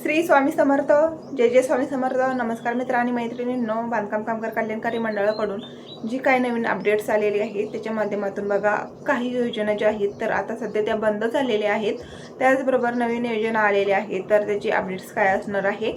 श्री स्वामी समर्थ, जय जय स्वामी समर्थ। नमस्कार मित्र आणि मैत्रिणींनो, बांधकाम कामगार कल्याणकारी मंडळाकडून जी काही नवीन अपडेट्स आलेली आहेत त्याच्या माध्यमातून बघा, काही योजना ज्या आहेत तर आता सध्या त्या बंद झालेल्या आहेत। त्याचबरोबर नवीन योजना आलेल्या आहेत तर त्याची अपडेट्स काय असणार आहे,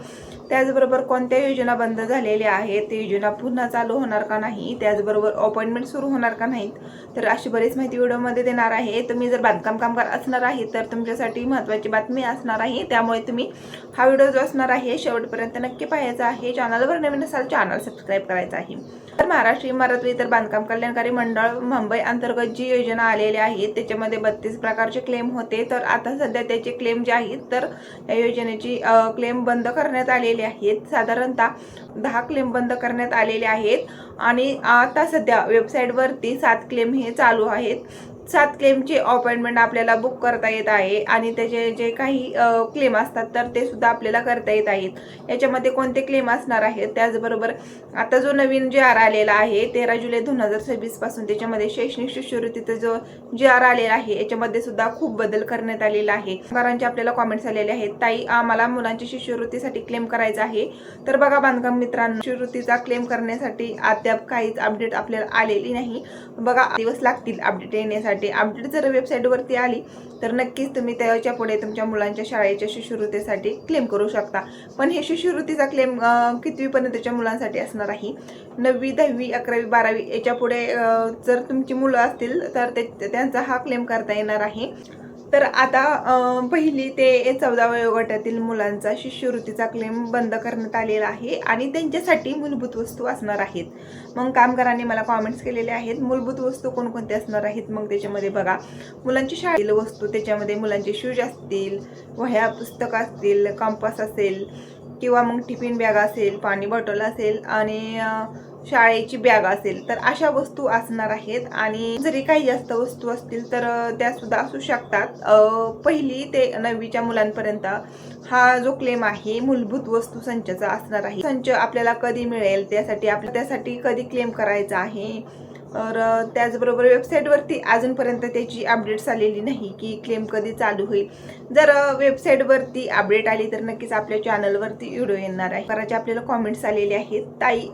त्याचबरोबर कोणत्या योजना बंद झालेल्या आहेत, ते योजना पुन्हा चालू होणार का नाही, त्याचबरोबर अपॉइंटमेंट सुरू होणार का नाहीत, तर अशी बरीच माहिती व्हिडिओमध्ये देणार आहे। तुम्ही जर बांधकाम कामगार असणार आहे तर तुमच्यासाठी महत्त्वाची बातमी असणार आहे, त्यामुळे तुम्ही हा व्हिडिओ जो असणार आहे शेवटपर्यंत नक्की पाहायचा आहे। चॅनलवर नवीन असाल चॅनल सबस्क्राइब करायचं आहे। तर महाराष्ट्र इमारत व इतर बांधकाम कल्याणकारी मंडळ मुंबई अंतर्गत जी योजना आलेल्या आहेत त्याच्यामध्ये 32 प्रकारचे क्लेम होते, तर आता सध्या त्याचे क्लेम जे आहेत तर या योजनेची क्लेम बंद करण्यात आलेले आहेत। साधारणतः 10 क्लेम बंद करण्यात आलेले आहेत आणि आता सध्या वेबसाईटवरती 7 क्लेम हे चालू आहेत। 7 क्लेमची अपॉइंटमेंट आपल्याला बुक करता येत आहे आणि त्याचे जे काही क्लेम असतात तर ते सुद्धा आपल्याला करता येत आहेत। याच्यामध्ये कोणते क्लेम असणार आहेत, त्याचबरोबर आता जो नवीन जी आर आलेला आहे 13 जुलै 2026 पासून त्याच्यामध्ये शैक्षणिक शिष्यवृत्तीचा जो जी आर आलेला आहे याच्यामध्ये सुद्धा खूप बदल करण्यात आलेला आहे। कामांचे आपल्याला कॉमेंट्स आलेले आहेत, ताई आम्हाला मुलांची शिष्यवृत्तीसाठी क्लेम करायचा आहे। तर बघा बांधकाम मित्रांनो, शिष्यवृत्तीचा क्लेम करण्यासाठी अद्याप काहीच अपडेट आपल्याला आलेली नाही। बघा दिवस लागतील अपडेट येण्यासाठी। अपडेट जर वेबसाईटवरती आली तर नक्कीच तुम्ही त्याच्या पुढे तुमच्या मुलांच्या शाळेच्या शिष्यवृत्तीसाठी क्लेम करू शकता। पण हे शिष्यवृत्तीचा क्लेम कितवीपर्यंतच्या मुलांसाठी असणार आहे, 9वी 10वी 11वी 12वी याच्या पुढे जर तुमची मुलं असतील तर त्यांचा हा क्लेम करता येणार आहे। तर आता 1ली ते 14व्या वयोगटातील मुलांचा शिष्यवृत्तीचा क्लेम बंद करण्यात आलेला आहे आणि त्यांच्यासाठी मूलभूत वस्तू असणार आहेत। मग कामगारांनी मला कॉमेंट्स केलेले आहेत, मूलभूत वस्तू कोणकोणत्या असणार आहेत। मग त्याच्यामध्ये बघा, मुलांची शाळेतील वस्तू, त्याच्यामध्ये मुलांचे शूज असतील, वह्या पुस्तकं असतील, कंपास असेल किंवा मग टिफिन बॅग असेल, पाणी बॉटल असेल आणि शाळेची बॅग असेल, तर अशा वस्तू असणार आहेत। आणि जरी काही जास्त वस्तू असतील तर त्या सुद्धा असू शकतात। 1ली ते 9वीच्या मुलांपर्यंत हा जो क्लेम आहे मूलभूत वस्तू संचाचा असणार आहे। संच आपल्याला कधी मिळेल, त्यासाठी कधी क्लेम करायचा आहे, तर त्याचबरोबर वेबसाईटवरती अजूनपर्यंत त्याची अपडेट्स आलेली नाही की क्लेम कधी चालू होईल। जर वेबसाईटवरती अपडेट आली तर नक्कीच आपल्या चॅनलवरती व्हिडिओ येणार आहे। करायचे आपल्याला कॉमेंट्स आलेले आहेत, ताई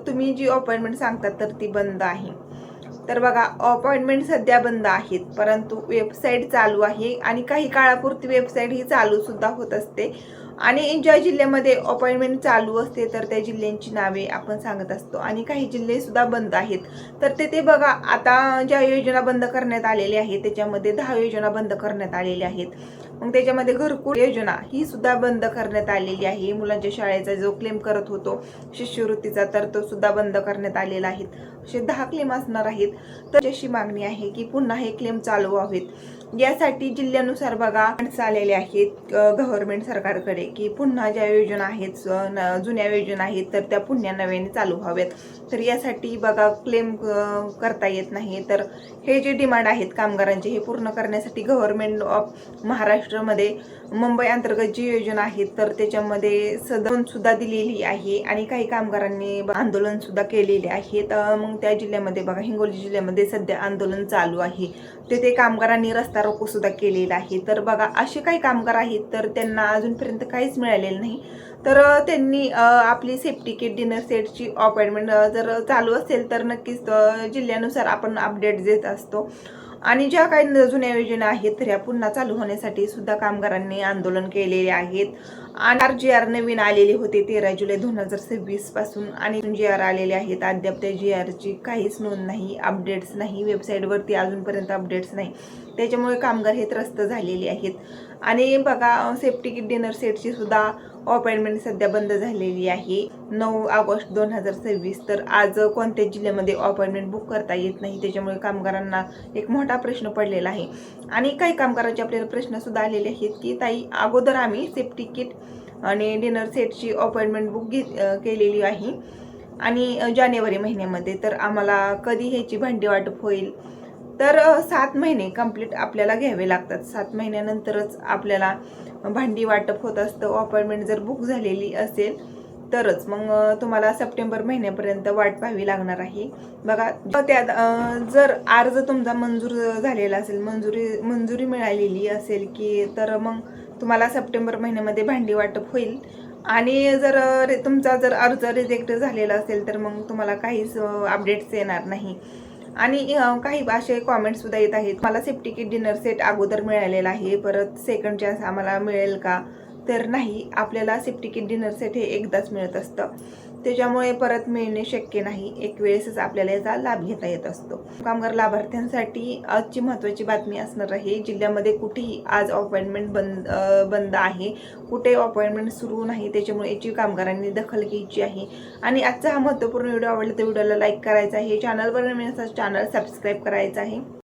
तुम्ही जी अपॉइंटमेंट सांगतात तर ती बंद आहे। तर बघा, अपॉइंटमेंट सध्या बंद आहेत परंतु वेबसाईट चालू आहे आणि काही काळापुरती वेबसाईट ही चालू सुद्धा होत असते आणि ज्या जिल्ह्यामध्ये अपॉइंटमेंट चालू असते तर त्या जिल्ह्यांची नावे आपण सांगत असतो आणि काही जिल्हे सुद्धा बंद आहेत। तर ते बघा, आता ज्या योजना बंद करण्यात आलेल्या आहेत त्याच्यामध्ये 10 योजना बंद करण्यात आलेल्या आहेत। मग त्याच्यामध्ये घरकुल योजना ही सुद्धा बंद करण्यात आलेली आहे। मुलांच्या शाळेचा जो क्लेम करत होतो शिष्यवृत्तीचा तर तो सुद्धा बंद करण्यात आलेला आहे। असे 10 क्लेम असणार आहेत। तर अशी मागणी आहे की पुन्हा हे क्लेम चालू व्हावेत। यासाठी जिल्ह्यानुसार बघा आलेले आहेत गव्हर्नमेंट सरकारकडे की पुन्हा ज्या योजना आहेत, जुन्या योजना आहेत तर त्या पुन्हा नव्याने चालू व्हाव्यात। तर यासाठी बघा क्लेम करता येत नाही, तर हे जे डिमांड आहेत कामगारांचे हे पूर्ण करण्यासाठी गव्हर्नमेंट ऑफ महाराष्ट्रामध्ये मुंबई अंतर्गत जी योजना आहेत तर त्याच्यामध्ये सदन सुद्धा दिलेली आहे आणि काही कामगारांनी आंदोलन सुद्धा केलेले आहेत। मग त्या जिल्ह्यामध्ये बघा, हिंगोली जिल्ह्यामध्ये सध्या आंदोलन चालू आहे, ते कामगारांनी रस्ता रोको सुद्धा केलेला आहे। तर बघा, असे काही कामगार आहेत तर त्यांना अजूनपर्यंत काहीच मिळालेलं नाही, तर त्यांनी आपली सेफ्टी किट डिनर सेटची अपॉइंटमेंट जर चालू असेल तर नक्कीच जिल्ह्यानुसार आपण अपडेट देत असतो आणि ज्या काही जुन्या योजना आहेत तर ह्या पुन्हा चालू होण्यासाठी सुद्धा कामगारांनी आंदोलन केलेले आहेत। आणि जी आर नवीन आलेले होते 13 जुलै 2026 पासून आणि जी आर आलेले आहेत, अद्याप त्या जी आरची काहीच नोंद नाही, अपडेट्स नाही, वेबसाईटवरती अजूनपर्यंत अपडेट्स नाही, त्याच्यामुळे कामगार हे त्रस्त झालेले आहेत। आणि बघा, सेफ्टी किट डिनर सेटची सुद्धा अपॉइंटमेंट सध्या बंद झालेली आहे 9 ऑगस्ट 2026। तर आज कोणत्याच जिल्ह्यामध्ये अपॉइंटमेंट बुक करता येत नाही, त्याच्यामुळे कामगारांना एक मोठा प्रश्न पडलेला आहे। आणि काही कामगारांचे आपल्याला प्रश्न सुद्धा आलेले आहेत की ताई अगोदर आम्ही सेफ्टी किट आणि डिनर सेटची अपॉइंटमेंट बुक केलेली आहे आणि जानेवारी महिन्यामध्ये, तर आम्हाला कधी ह्याची भांडी वाटप होईल। तर 7 महिने कंप्लीट आपल्याला घ्यावे लागतात, 7 महिन्यानंतरच आपल्याला भांडी वाटप होत असतं। अपॉइंटमेंट जर बुक झालेली असेल तरच मग तुम्हाला सप्टेंबर महिन्यापर्यंत वाट पाहावी लागणार आहे. बघा त्यात जर अर्ज तुमचा मंजूर झालेला असेल, मंजुरी मिळालेली असेल की तर मग तुम्हाला सप्टेंबर महिन्यामध्ये भांडी वाटप होईल. आणि जर तुमचा जर अर्ज रिजेक्ट झालेला असेल तर मग तुम्हाला काहीच अपडेट्स येणार नाही. आणि काही असे कॉमेंट्ससुद्धा येत आहेत, मला सेफ्टी किट डिनर सेट अगोदर मिळालेला आहे, परत सेकंड चान्स आम्हाला मिळेल का? तर नाही, आपल्याला सेफ्टी किट डिनर सेट हे एकदाच मिळत असतं, त्याच्यामुळे परत मिळणे शक्य नाही. एक वेळेसच आपल्याला याचा लाभ घेता येत असतो. कामगार लाभार्थ्यांसाठी आजची महत्त्वाची बातमी असणार आहे. जिल्ह्यामध्ये कुठेही आज अपॉइंटमेंट बंद आहे, कुठे अपॉइंटमेंट सुरू नाही, त्याच्यामुळे याची कामगारांनी दखल घ्यायची आहे. आणि आजचा हा महत्त्वपूर्ण व्हिडिओ आवडला तर व्हिडिओला लाईक करायचा आहे, चॅनलवर नवीन असेल चॅनल सबस्क्राईब करायचं आहे.